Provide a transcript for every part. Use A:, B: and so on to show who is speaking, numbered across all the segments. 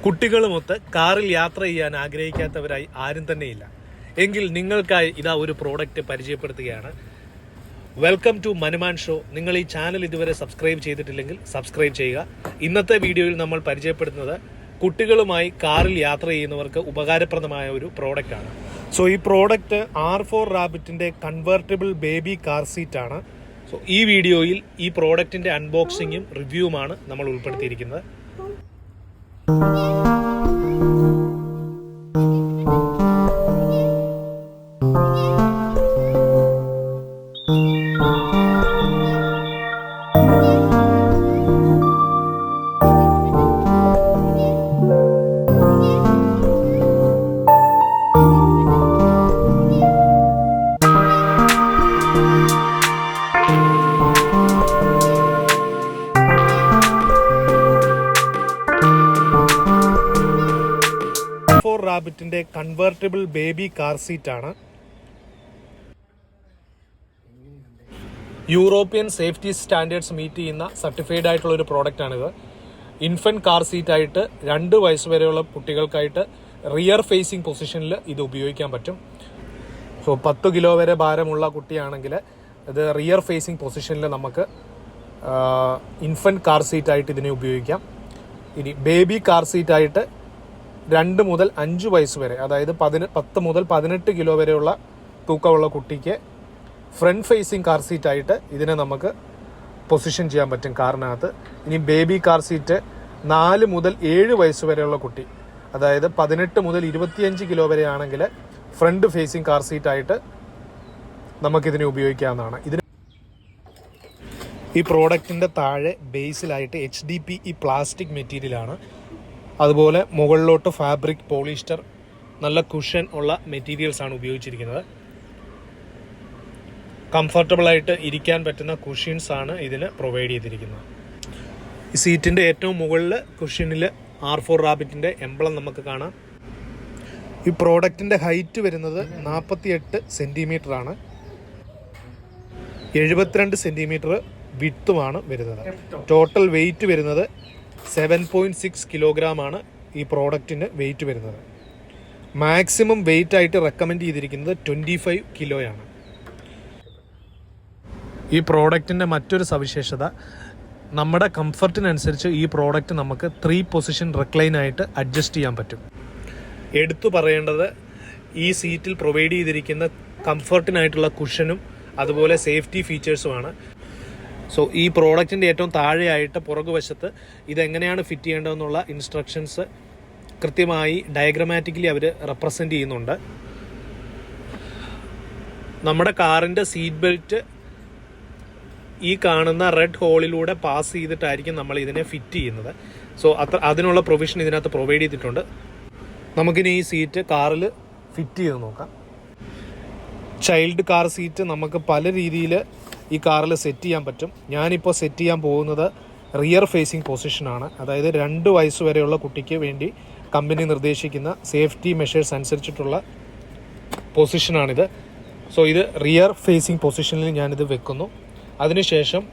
A: കുട്ടികളുമൊത്ത് കാറിൽ യാത്ര ചെയ്യാൻ ആഗ്രഹിക്കാത്തവരായി ആരും തന്നെയില്ല. എങ്കിൽ നിങ്ങൾക്കായി ഇതാ ഒരു പ്രോഡക്റ്റ് പരിചയപ്പെടുത്തുകയാണ്. Welcome to Manuman show. നിങ്ങൾ ഈ ചാനൽ ഇതുവരെ സബ്സ്ക്രൈബ് ചെയ്തിട്ടില്ലെങ്കിൽ സബ്സ്ക്രൈബ് ചെയ്യുക. ഇന്നത്തെ വീഡിയോയിൽ നമ്മൾ പരിചയപ്പെടുത്തുന്നത് കുട്ടികളുമായി കാറിൽ യാത്ര ചെയ്യുന്നവർക്ക് ഉപകാരപ്രദമായ ഒരു പ്രോഡക്റ്റാണ്. സോ ഈ പ്രോഡക്റ്റ് R4 റാബിറ്റിൻ്റെ കൺവേർട്ടബിൾ ബേബി കാർ സീറ്റാണ്. സോ ഈ വീഡിയോയിൽ ഈ പ്രോഡക്റ്റിൻ്റെ അൺബോക്സിങ്ങും റിവ്യൂവുമാണ് നമ്മൾ ഉൾപ്പെടുത്തിയിരിക്കുന്നത്. റാബിറ്റിൻ്റെ കൺവേർട്ടബിൾ ബേബി കാർ സീറ്റാണ്. യൂറോപ്യൻ സേഫ്റ്റി സ്റ്റാൻഡേർഡ്സ് മീറ്റ് ചെയ്യുന്ന സർട്ടിഫൈഡ് ആയിട്ടുള്ള ഒരു പ്രോഡക്റ്റാണിത്. ഇൻഫന്റ് കാർ സീറ്റായിട്ട് 2 വയസ്സ് വരെയുള്ള കുട്ടികൾക്കായിട്ട് റിയർ ഫേസിംഗ് പൊസിഷനിൽ ഇത് ഉപയോഗിക്കാൻ പറ്റും. സോ 10 കിലോ വരെ ഭാരമുള്ള കുട്ടിയാണെങ്കിൽ ഇത് റിയർ ഫേസിംഗ് പൊസിഷനിൽ നമുക്ക് ഇൻഫന്റ് കാർ സീറ്റായിട്ട് ഇതിനെ ഉപയോഗിക്കാം. ഇനി ബേബി കാർ സീറ്റായിട്ട് 2 മുതൽ 5 വയസ്സ് വരെ, അതായത് 10 മുതൽ 18 കിലോ വരെയുള്ള തൂക്കമുള്ള കുട്ടിക്ക് ഫ്രണ്ട് ഫേസിങ് കാർ സീറ്റായിട്ട് ഇതിനെ നമുക്ക് പൊസിഷൻ ചെയ്യാൻ പറ്റും കാറിനകത്ത്. ഇനി ബേബി കാർ സീറ്റ് 4 മുതൽ 7 വയസ്സ് വരെയുള്ള കുട്ടി, അതായത് 18 മുതൽ 25 കിലോ വരെ ആണെങ്കിൽ ഫ്രണ്ട് ഫേസിങ് കാർ സീറ്റായിട്ട് നമുക്കിതിനെ ഉപയോഗിക്കാവുന്നതാണ്. ഈ പ്രോഡക്റ്റിൻ്റെ താഴെ ബേസിലായിട്ട് HDPE പ്ലാസ്റ്റിക് മെറ്റീരിയലാണ്. അതുപോലെ മുകളിലോട്ട് ഫാബ്രിക്, പോളിസ്റ്റർ, നല്ല കുഷൻ ഉള്ള മെറ്റീരിയൽസാണ് ഉപയോഗിച്ചിരിക്കുന്നത്. കംഫർട്ടബിളായിട്ട് ഇരിക്കാൻ പറ്റുന്ന കുഷ്യൻസ് ആണ് ഇതിന് പ്രൊവൈഡ് ചെയ്തിരിക്കുന്നത്. ഈ സീറ്റിൻ്റെ ഏറ്റവും മുകളിൽ കുഷ്യനിൽ R4 റാബിറ്റിൻ്റെ എംബ്ലം നമുക്ക് കാണാം. ഈ പ്രോഡക്റ്റിൻ്റെ ഹൈറ്റ് വരുന്നത് 48 സെൻറ്റിമീറ്റർ ആണ്. 72 സെൻറ്റിമീറ്റർ വിഡ്ത്തുമാണ് വരുന്നത്. ടോട്ടൽ വെയിറ്റ് വരുന്നത് 7.6 കിലോഗ്രാം ആണ് ഈ പ്രോഡക്റ്റിന് വെയിറ്റ് വരുന്നത്. മാക്സിമം വെയിറ്റ് ആയിട്ട് റെക്കമെൻഡ് ചെയ്തിരിക്കുന്നത് 25 കിലോയാണ്. ഈ പ്രോഡക്റ്റിൻ്റെ മറ്റൊരു സവിശേഷത, നമ്മുടെ കംഫർട്ടിനനുസരിച്ച് ഈ പ്രോഡക്റ്റ് നമുക്ക് 3 പൊസിഷൻ റിക്ലൈനായിട്ട് അഡ്ജസ്റ്റ് ചെയ്യാൻ പറ്റും. എടുത്തു പറയേണ്ടത്, ഈ സീറ്റിൽ പ്രൊവൈഡ് ചെയ്തിരിക്കുന്ന കംഫർട്ടിനായിട്ടുള്ള കുഷനും അതുപോലെ സേഫ്റ്റി ഫീച്ചേഴ്സുമാണ്. സോ ഈ പ്രോഡക്റ്റിൻ്റെ ഏറ്റവും താഴെയായിട്ട് പുറകുവശത്ത് ഇതെങ്ങനെയാണ് ഫിറ്റ് ചെയ്യേണ്ടതെന്നുള്ള ഇൻസ്ട്രക്ഷൻസ് കൃത്യമായി ഡയഗ്രമാറ്റിക്കലി അവർ റെപ്രസെൻ്റ് ചെയ്യുന്നുണ്ട്. നമ്മുടെ കാറിൻ്റെ സീറ്റ് ബെൽറ്റ് ഈ കാണുന്ന റെഡ് ഹോളിലൂടെ പാസ് ചെയ്തിട്ടായിരിക്കും നമ്മൾ ഇതിനെ ഫിറ്റ് ചെയ്യുന്നത്. സോ അതിനുള്ള പ്രൊവിഷൻ ഇതിനകത്ത് പ്രൊവൈഡ് ചെയ്തിട്ടുണ്ട്. നമുക്കിനി ഈ സീറ്റ് കാറിൽ ഫിറ്റ് ചെയ്ത് നോക്കാം. ചൈൽഡ് കാർ സീറ്റ് നമുക്ക് പല രീതിയിൽ ഈ കാറിൽ സെറ്റ് ചെയ്യാൻ പറ്റും. ഞാനിപ്പോൾ സെറ്റ് ചെയ്യാൻ പോകുന്നത് റിയർ ഫേസിംഗ് പൊസിഷനാണ്. അതായത് 2 വയസ്സ് വരെയുള്ള കുട്ടിക്ക് വേണ്ടി കമ്പനി നിർദ്ദേശിക്കുന്ന സേഫ്റ്റി മെഷേഴ്സ് അനുസരിച്ചിട്ടുള്ള പൊസിഷനാണിത്. സോ ഇത് റിയർ ഫേസിംഗ് പൊസിഷനിൽ ഞാനിത് വെക്കുന്നു. അതിനുശേഷം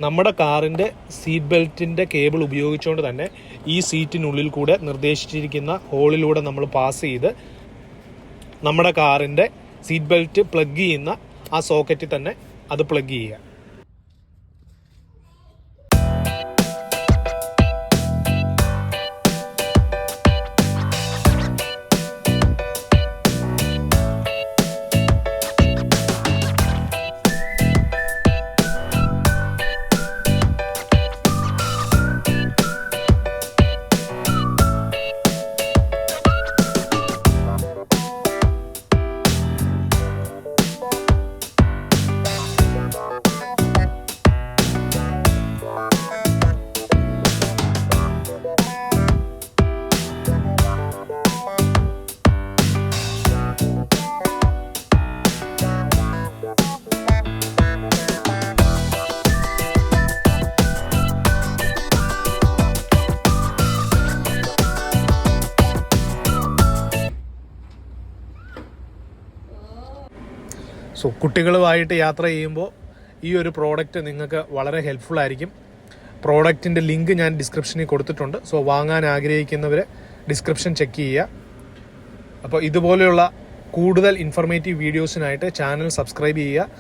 A: നമ്മുടെ കാറിൻ്റെ സീറ്റ് ബെൽറ്റിൻ്റെ കേബിൾ ഉപയോഗിച്ചുകൊണ്ട് തന്നെ ഈ സീറ്റിനുള്ളിൽ കൂടെ നിർദ്ദേശിച്ചിരിക്കുന്ന ഹോളിലൂടെ നമ്മൾ പാസ് ചെയ്ത് നമ്മുടെ കാറിൻ്റെ സീറ്റ് ബെൽറ്റ് പ്ലഗ് ചെയ്യുന്ന ആ സോക്കറ്റിൽ തന്നെ അത് പ്ലഗ് ചെയ്യുക. സോ കുട്ടികളുമായിട്ട് യാത്ര ചെയ്യുമ്പോൾ ഈ ഒരു പ്രോഡക്റ്റ് നിങ്ങൾക്ക് വളരെ ഹെൽപ്ഫുൾ ആയിരിക്കും. പ്രോഡക്റ്റിൻ്റെ ലിങ്ക് ഞാൻ ഡിസ്ക്രിപ്ഷനിൽ കൊടുത്തിട്ടുണ്ട്. സോ വാങ്ങാൻ ആഗ്രഹിക്കുന്നവർ ഡിസ്ക്രിപ്ഷൻ ചെക്ക് ചെയ്യുക. അപ്പോൾ ഇതുപോലെയുള്ള കൂടുതൽ ഇൻഫർമേറ്റീവ് വീഡിയോസിനായിട്ട് ചാനൽ സബ്സ്ക്രൈബ് ചെയ്യുക.